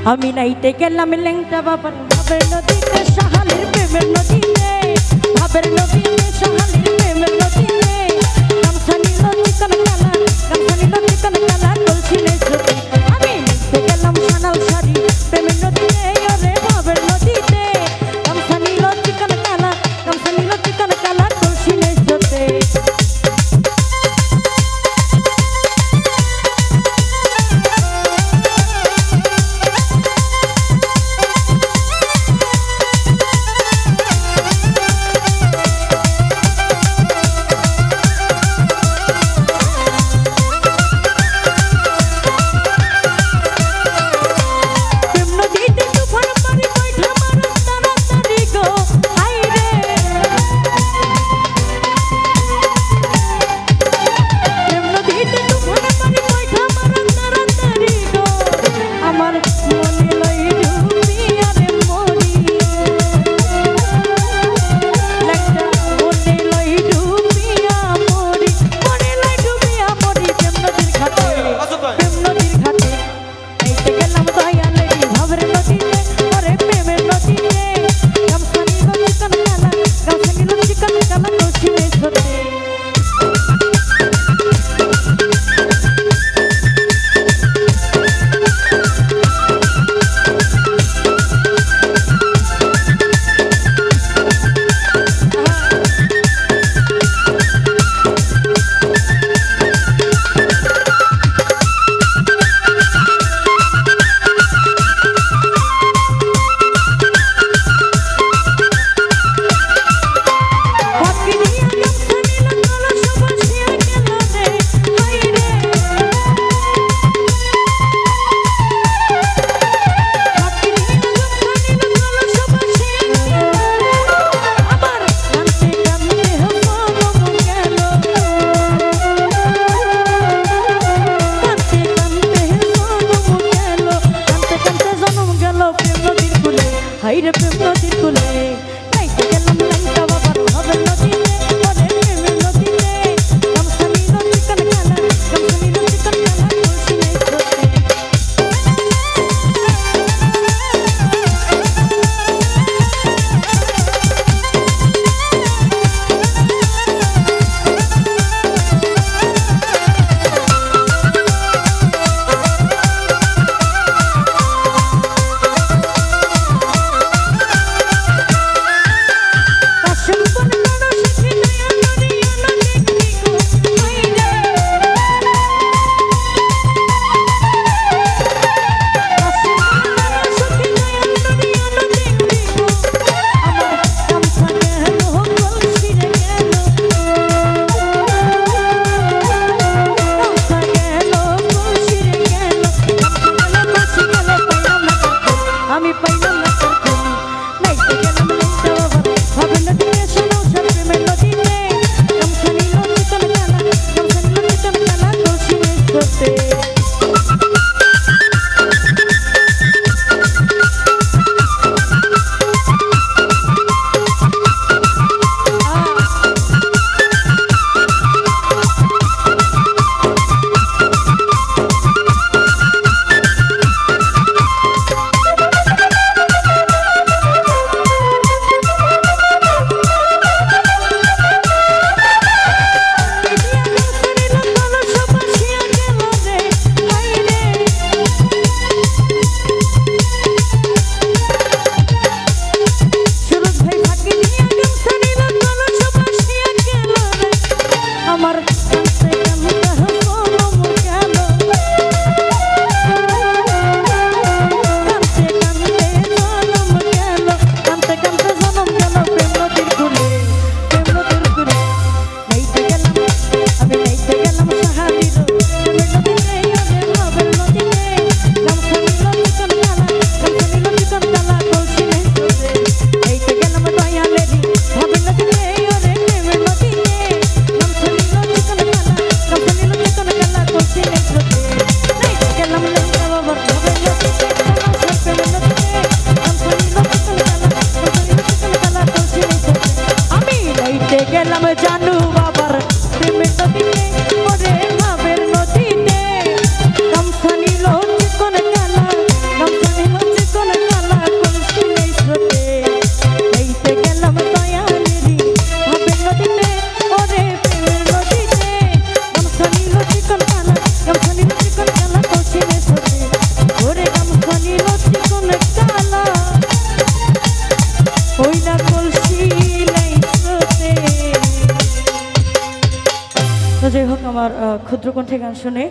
আমি নাইতে গেলাম লেংটা বাবার ভাবের নদীতে শাহালির প্রেমের নদীতে ভাবের নদীতে শাহালির প্রেমের নদীতে গামছা নিল চিকন কালা গামছা নিল চিকন কালা কলসিনে ছোটে আমি নাইতে গেলাম সানাল শাড়ি প্রেমের নদীতে ওরে ভাবের নদীতে গামছা নিল চিকন কালা গামছা নিল চিকন কালা কলসিনে ছোটে হাইরে প্রেম নদীর কূলে নাইতে গেলাম লেংটা বাবার ভাবের নদীতে ওরে প্রেমের নদীতে গামছা নিল চিকন কালা গামছা নিল চিকন কালা কলসিনে ছোটে ভাসিলাই স্রোতে। তো যাই হোক, আমার ক্ষুদ্র কণ্ঠে গান শুনে